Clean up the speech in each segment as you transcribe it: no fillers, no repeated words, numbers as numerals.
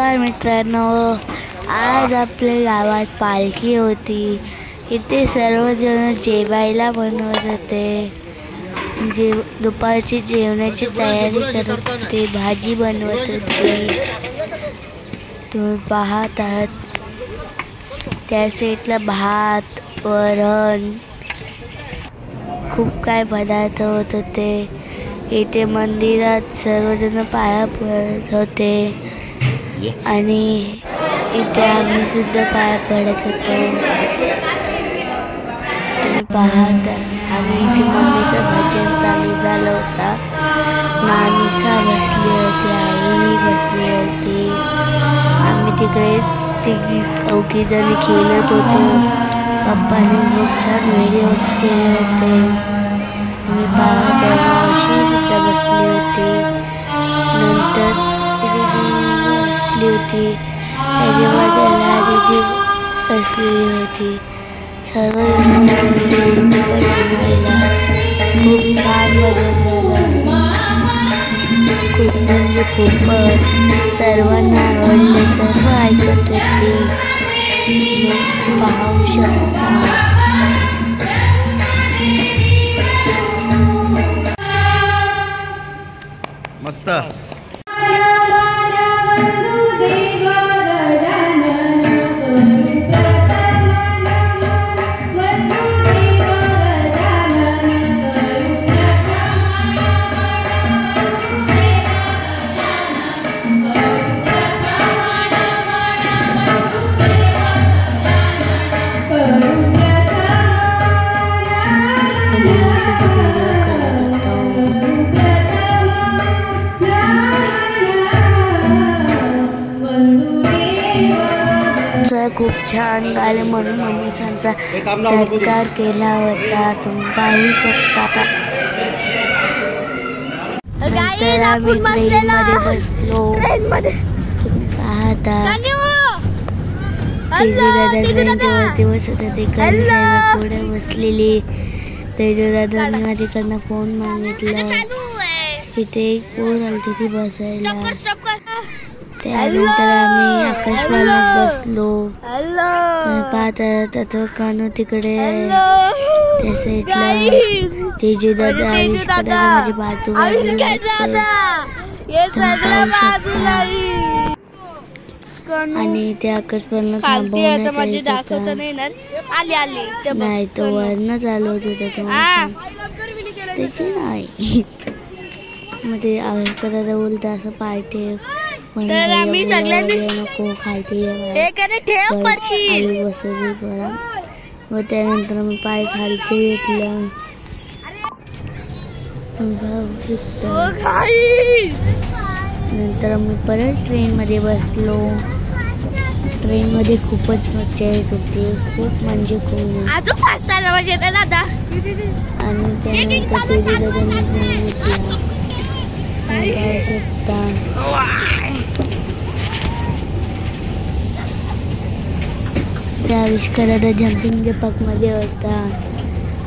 नमस्कार मित्रांनो, आज आपल्या गावात पालखी होती. इथे सर्वजण जेवायला बनवत होते. दुपारची जेवणाची तयारी करत होते. भाजी बनवत होते. तुम्ही पाहत आहात त्या साईडला भात, वरण, खूप काय पदार्थ होत होते. इथे मंदिरात सर्वजण पाया पडत होते आणि इथे आम्ही सुद्धा पाया पडत होतो. तुम्ही पाहत आणि इथे मम्मीचं भजन चालू झालं होता. नानीसा बसली होती, आई बसली होती. आम्ही तिकडे चौघी जणी खेळत होतो. पप्पाने खूप छान व्हिडिओज केले होते. तुम्ही पाहत मावशी सुद्धा बसली होती. नंतर दीदी बसली होती. त्याच्या बाजूला दीदी बसलेली होती. सर्व खूप छान बदल झाला. खूप म्हणजे खूपच सर्वांना आवडले. सर्व ऐकत होते. पाहू शकता. मस्त. खूप छान गाणे म्हणून मम्मीचा सत्कार केला होता. तुम्ही पाहू शकता. नंतर आम्ही ट्रेनमध्ये बसलो. पाहता तेजूदादा ट्रेनच्या वरती बसत होते. पुढे बसलेली. तेजूदादांनी माझ्याकडनं फोन मागितला. इथे एक पोर आली तिथे बसायला. त्यानंतर आम्ही आकाशवाणीत बसलो. पाहता कानू तिकडे त्या साईडला तेजूदादा आविष्काराला माझी बाजू आणि त्या आकाशवाणीला थांबवण्यात नाही. तो वर्ण चालू होत होता त्याची नाही. मग ते आविष्काराला बोलता असं पाय तर आम्ही सगळ्यांनी नको खालती बसवली बरं. व त्यानंतर मी पाय खालती घेतलं. नंतर मी परत ट्रेनमध्ये बसलो. ट्रेनमध्ये खूपच मजा येत होती. खूप म्हणजे खूप. आणि त्यानंतर त्या आविष्काराला जम्पिंग जपाक मध्ये होता.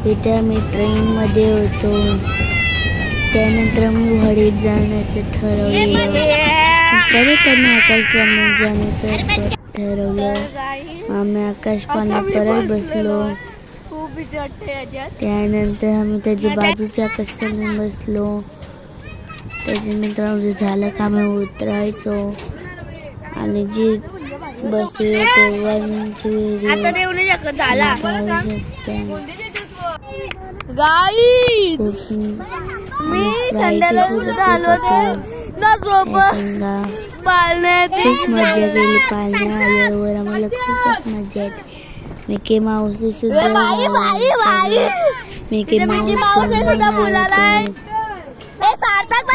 तिथे आम्ही ट्रेनमध्ये होतो. त्यानंतर मी होडीत जाण्याचं ठरवलं. परत आम्ही आकाशवाणीत जाण्याचं ठरवलं. आम्ही आकाशवाणीत परत बसलो. त्यानंतर आम्ही त्याच्या बाजूच्या आकाशवाणीत बसलो. त्याच्यानंतर आमचं झालं का आम्ही उतरायचो आणि जी बसले तेव्हाची खूप मजा केली. पाळण्या आल्यावर आम्हाला खूपच मजा येते. मिकी माऊस सुद्धा मिकी माऊस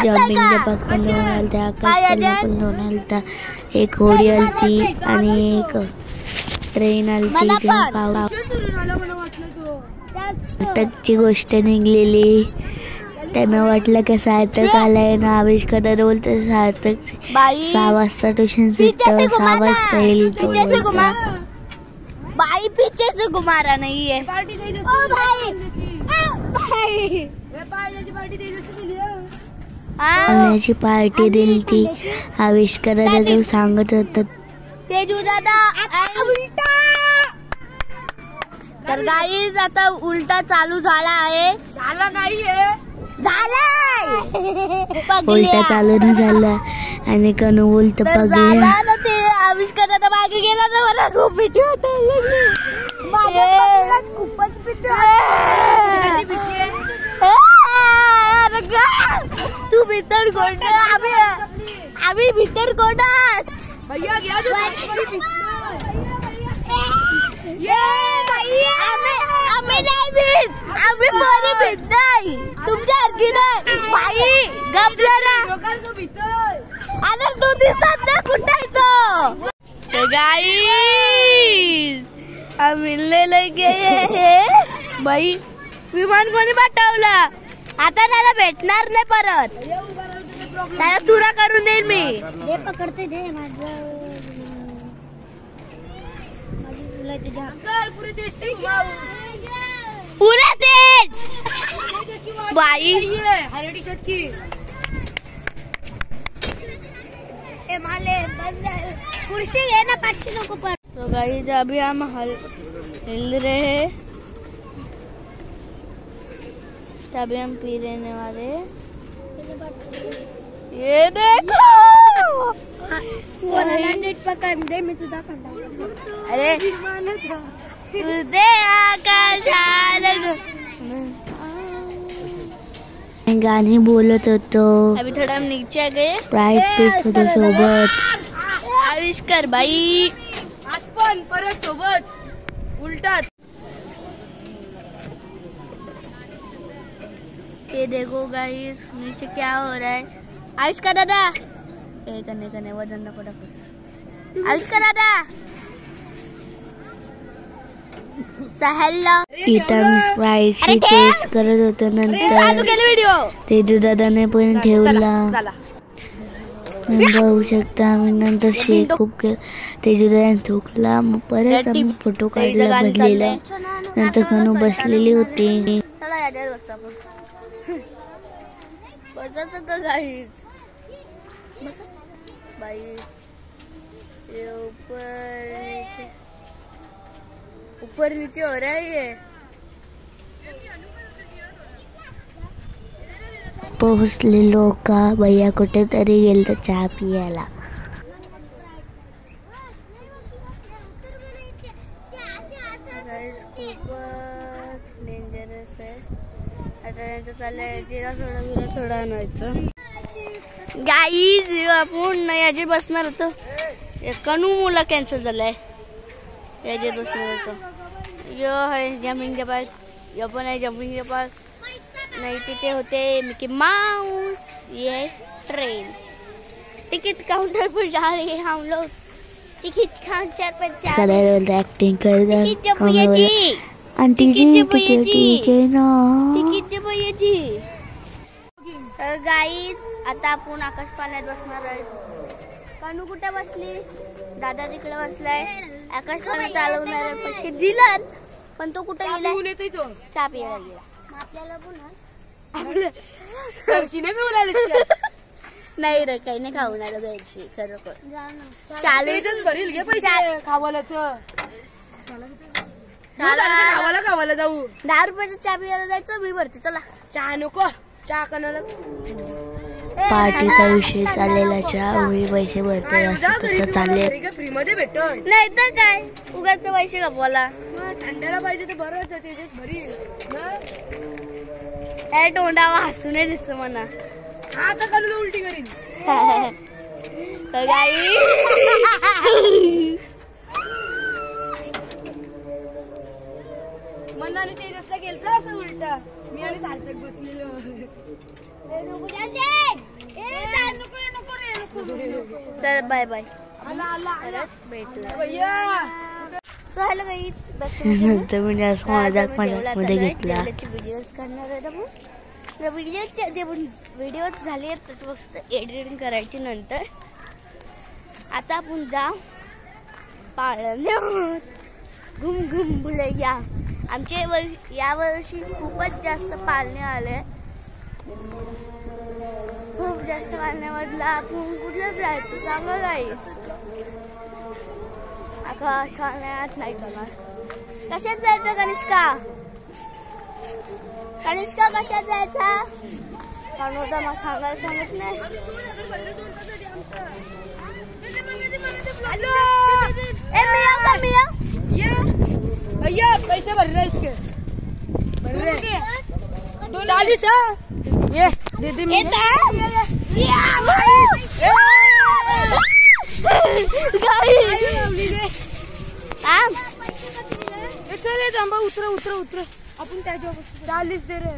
जम्पिंग जपाक पण दोन आलत्या. आकाशवाणीला पण दोन आलता. एक होडी आलती आणि एक ट्रेन आलती. सार्थकची गोष्ट निघलेली. त्यांना वाटलं की सार्थक आलाय ना. आविष्कार बोलतो सार्थक 6 वाजता ट्युशन सुटतं. 6 वाजता येईल. तो बाई पीछे से घुमारा नहीं है. पाळण्याची पार्टी दिली ती आविष्काराला तो सांगत होता तेजू दादा तर गाईज आता उलटा चालू झाला आहे. झाला नाहीये उलटा चालू न झाला आणि कनू बोलत झाला ना ते आविष्काराला मागे गेला ना मला खूप भीती वाटायला खूपच भीती तू भीतर कोण आम्ही भीतर कोणात आम्ही नाही भीत आम्ही पोरी भीत नाही तुमच्यासारखी नाही बाई गपला तू दिसत ना कुठे तो गाईस आम्ही लगे बाई विमान कोणी पाठवला आता त्याला भेटणार नाही परत त्याला चुरा करून देईन मी पकडते दे पुरा तेच बाई हरडी शर्ट की कुर्सी है ना पक्षी लोगों पर. तो गाइस अभी हम हिल रहे हैं तभी हम पी लेने वाले. ये देखो पकड़ दे मैं तुझा अरे तुझे आकाशात गाणी बोलत होतो. अभी थोड़ा हम नीचे गए स्प्राइट पीत होतो सोबत. आविष्कार बाई आज पण परत सोबत उलटात. ये देखो गाइस नीचे क्या हो रहा है. आविष्कार दादा कने वजन नको टाकूस. आविष्कार दादा सहल इथं स्प्राइटची चेस करत होतो. नंतर तेजू दादाने पण ठेवला. बघू शकता आम्ही नंतर शेक खूप केला. तेजू दादाने थुकला. मग परत आम्ही फोटो काढला बदलेला. नंतर कनू बसलेली होती. ऊपर नीचे हो रहा है ये. पोहोचलेलो का भैया कुठेतरी गेल तर चहा पियाला. खूपच डेंजरस आहे. आता त्यांचं चाललंय जिरा थोडा आणायचं. गाईज आपण याची बसणार होतो. कनू मुला कॅन्सल झालाय. याचे बसणार होतो. यो आहे जम्पिंग पार्क. यो पण आहे जम्पिंग पार्क. नहीं तिथे होते मिकी माउस. ये है ट्रेन. टिकट काउंटर पर जा रहे हैं हम लोग. टिकट काउंटर पर जा रहे हैं. एक्टिंग कर आंटी जी टिकट ना. तर गाईज आता आपण आकाश पाण्यात बसणार आहे. कानू कुठे बसली. दादा तिकडे बसलाय. आकाश पाण्यात चालवणार पैसे दिला पण तो कुठे गेला. चहा प्यायला गेला. आपल्याला नाही रे काही नाही खाऊन आलं जायची खरोखर. चालेल भरील घे पैसे खावायला जाऊ. 10 रुपयाचा चहा प्यायला जायचं. मी भरते चला. चहा नको चहा कणाला. पार्टीचा विषय चाललेला. चहा मी पैसे भरते असं तसं चालले. फ्री मध्ये भेटत नाही तर काय उगाच पैसे गपवाला. थंडाला पाहिजे तर बरं भरील. त्या तोंडावर हसू नाही दिसत म्हणा. आता काढून उलटी करीन. मनाने तेजसला गेलता असं उलटा. मी आणि सार्थक बसलेलो. चल बाय बाय. चल गाईज नंतर म्हणजे असं मजाक मध्ये घेतला. व्हिडिओ झाले फक्त एडिटिंग करायची. नंतर आता आपण जा पाळण्यात घुम घुम बुलैया. आमच्या यावर्षी खूपच जास्त पाळणे आले. खूप जास्त पाळण्यामधला आपण कुठलं जायचं सांगा गाईस. आकाश पाळण्यात नाही जाणार. कशात जायचं कनिष्का? कनिष्का कशात जायचा? कारण होता मग सांगायला सांगत नाही. भैया पैसे भर रहे इसके 40 है ये दे दे चले थांबा उतरा उतरा उतरा आपण त्याच्या 40 दे रे.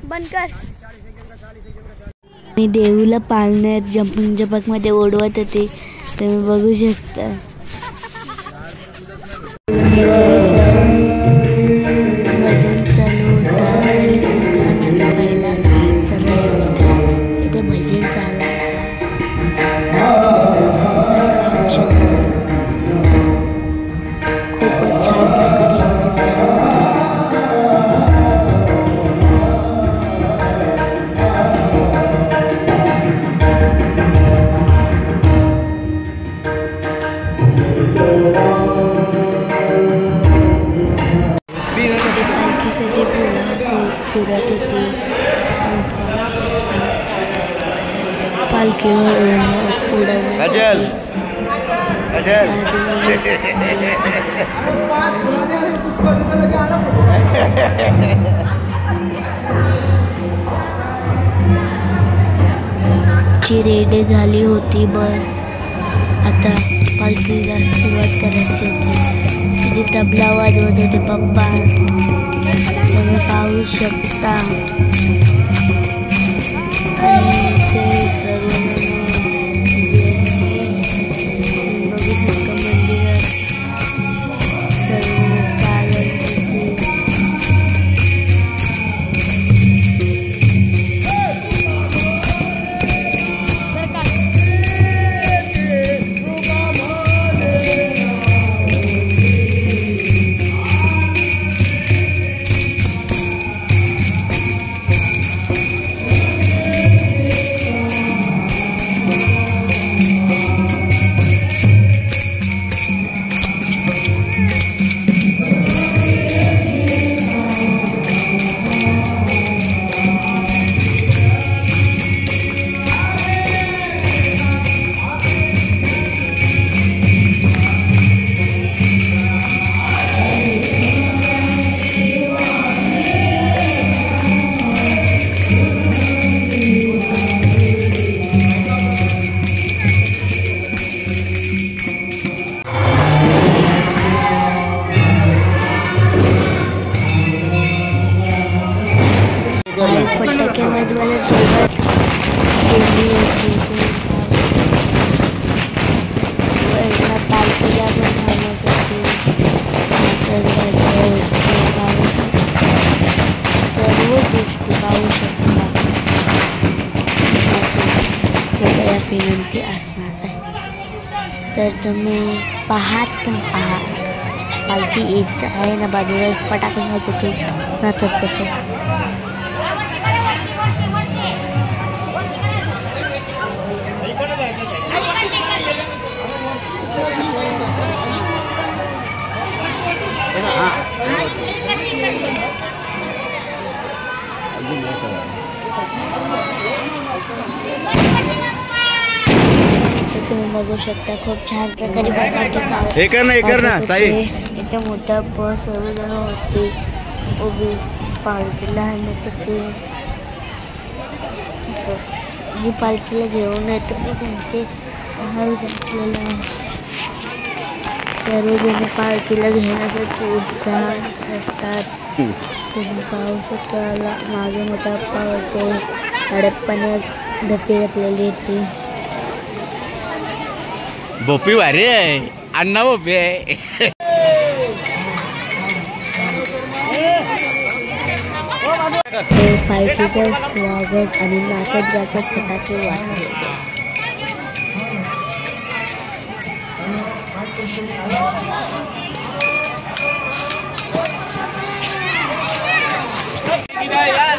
बंद कर. मी देवीला पाळण्यात जम्पिंग जपाक मध्ये ओढवत होते, तुम्ही बघू शकता. भजन चालू होता, चुकला माझा पहिला सर्वांचा चुकला. इथे भजन चालू खूपच छान प्रकारे भजन चालू होतं. पालखीसाठी फिरत होती. पालखीवर उडवण्यासाठी रेडी झाली होती बस. आता पालखीला सुरुवात करायची होती. तिथे तबला वाजवत होते पप्पा, तुम्ही पाहू शकता. आणि ते सर्व बघू शकता मंदिरात सर्व चालत होते. फटाके वाजवायला सुरुवात केली होती. पालखीला पण थांबवत सर्व गोष्टी पाहू शकता. कृपया विनंती असणार आहे तर तुम्ही पाहात पण पहा. पालखी येत आहे ना, बाजूला फटाके वाजवते नाचत गचत. तुम्ही बघू शकता खूप छान प्रकारे फटाके चालत. इथे मोठा बस सर्वजण होती उभी पालखीला आणण्यासाठी. जी पालखीला घेऊन येतात ते त्यांचे हाल घातलेला. सर्वजण पालखीला घेण्यासाठी उत्साह असतात. तुम्ही पाहू शकता मागे मोठा पावते हडप्पाने धती घातलेली होती. बोपी भारी आहे अण्णा, बोपी आहे. पालखीचं स्वागत आणि नाचत गाचत फटाके वाजले. Yeah.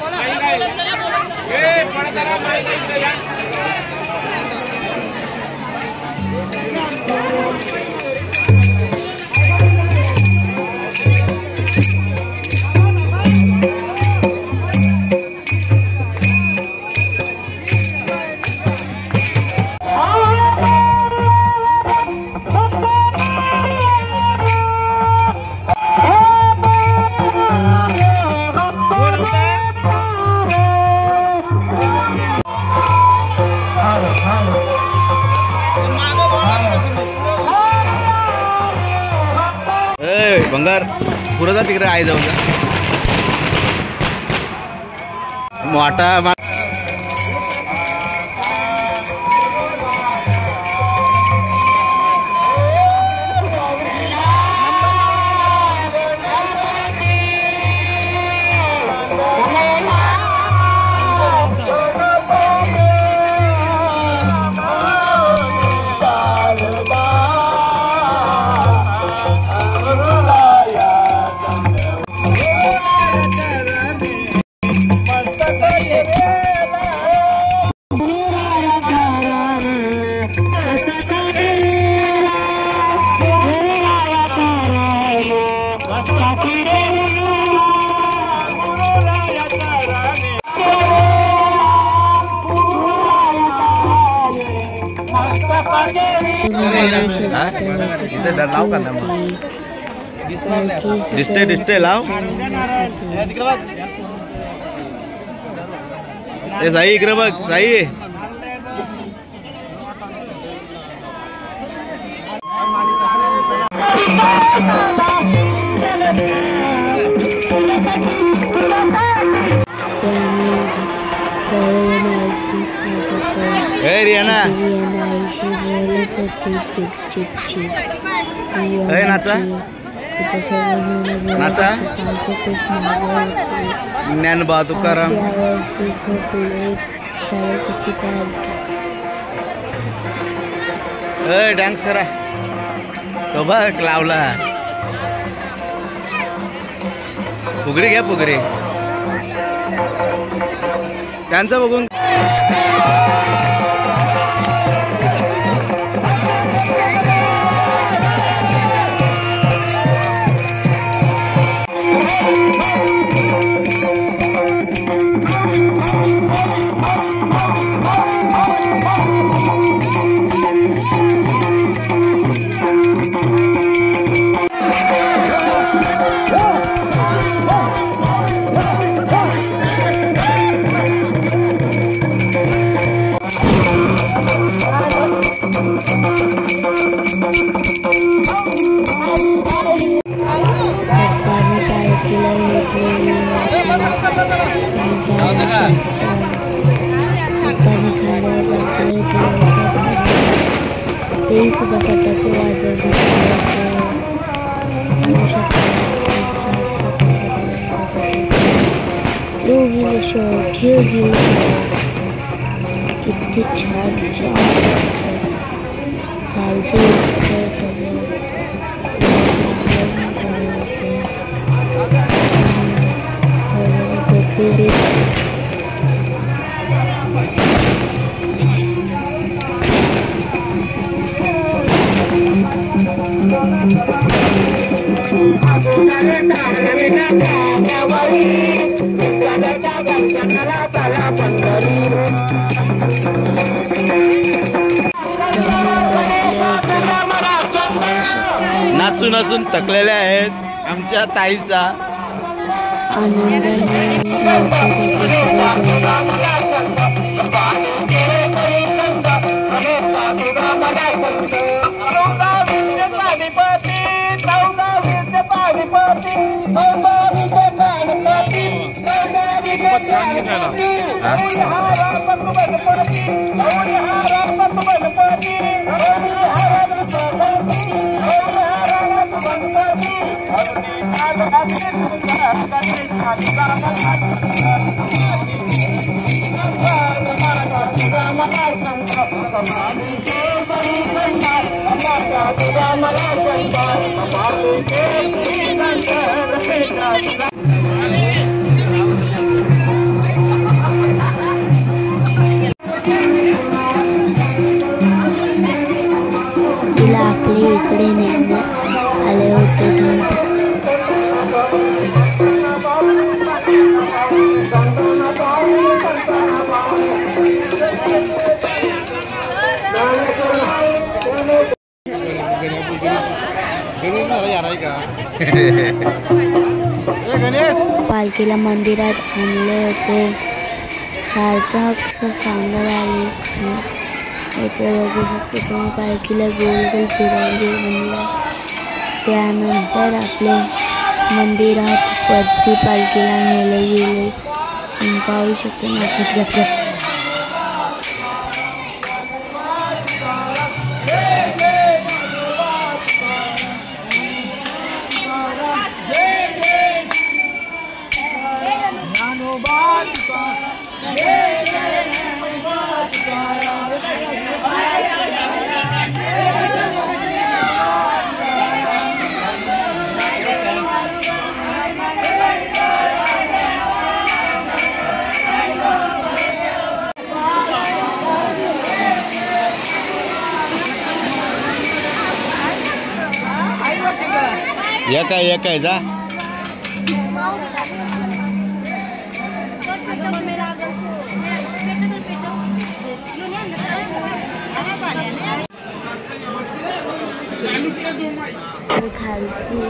बंगार पुरा जा तिकडे आई जाऊन जा मोठा लाव का दिसते दिसते लाव ए साई इकडे बघ साई रियाना नाचा नाचा ज्ञानोबा तुकाराम डान्स करा तो बघ लावला फुगडी घ्या फुगडी त्यांचं बघून किती छान नाचून नाचून थकलेल्या आहेत आमच्या ताईचा आपल्या इकडे नेण्यात आले होते. पालखीला मंदिरात आणले होते. सार्थक सांगत आले इथे बघू शकतो तुम्ही पालखीला गोल गोल फिरवले मंदिरात. त्यानंतर आपले मंदिरात वरती पालखीला नेले गेले. पाहू शकतो नाचत घातलं. एक आहे जा. खालची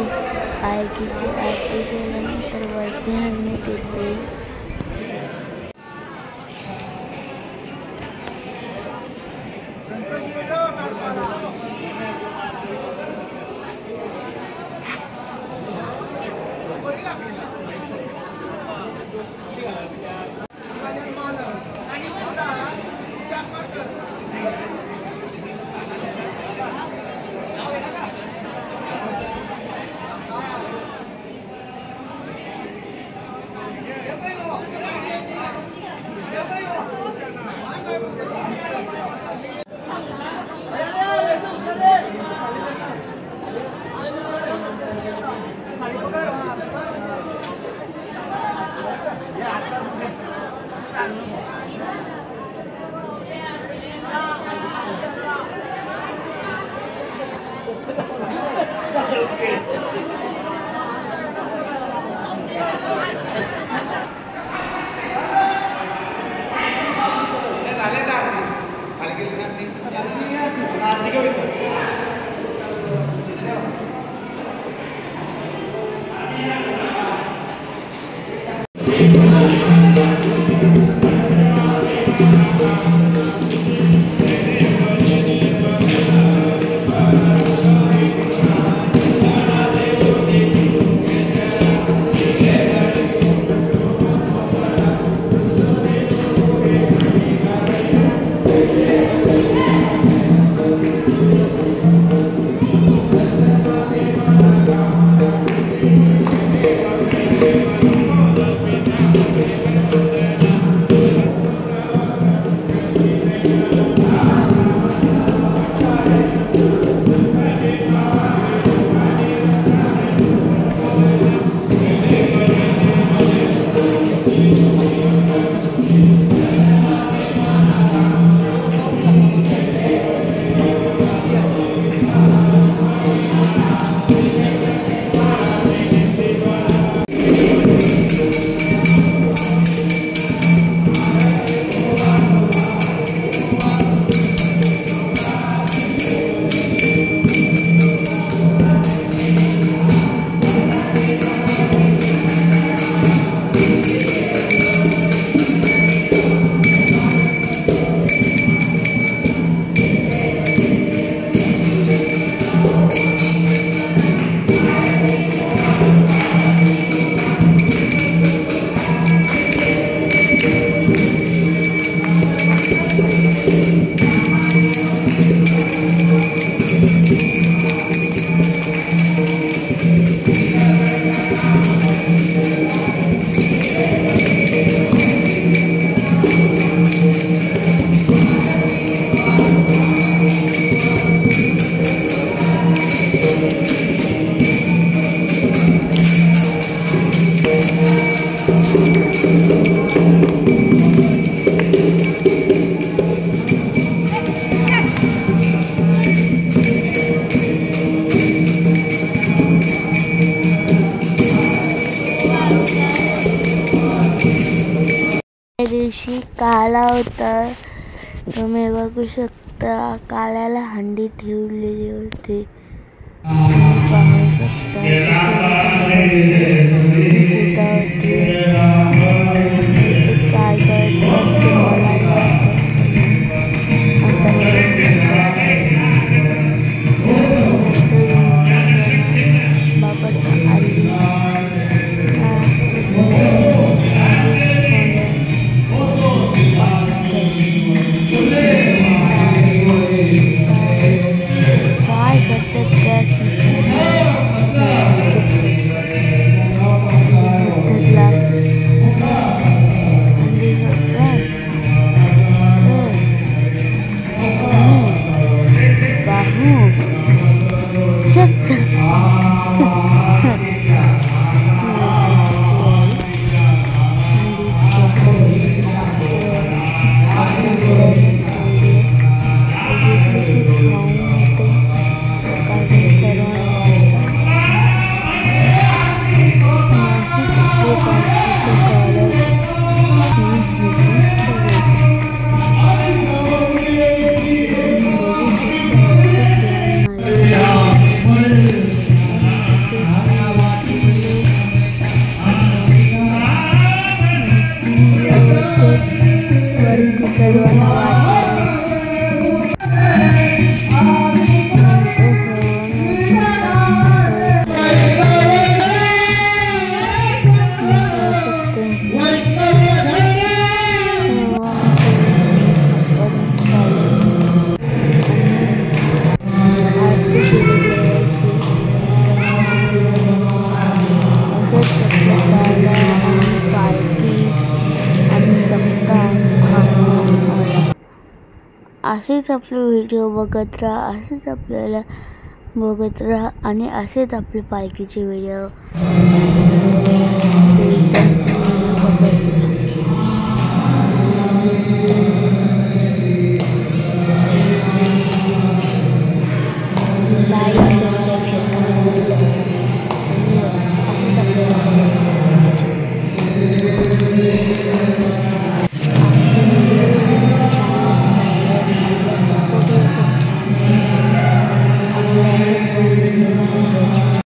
पालखीची आरती केल्यानंतर वरती आणण्यात येते. काला होता, तुम्ही बघू शकता. काल्याला हंडी ठेवलेली होती, पाहू शकता. सीता होती, काय करतात ते मला असेच आपले व्हिडिओ बघत राहा, असेच आपल्याला बघत राहा आणि असेच आपले पालखीचे व्हिडिओ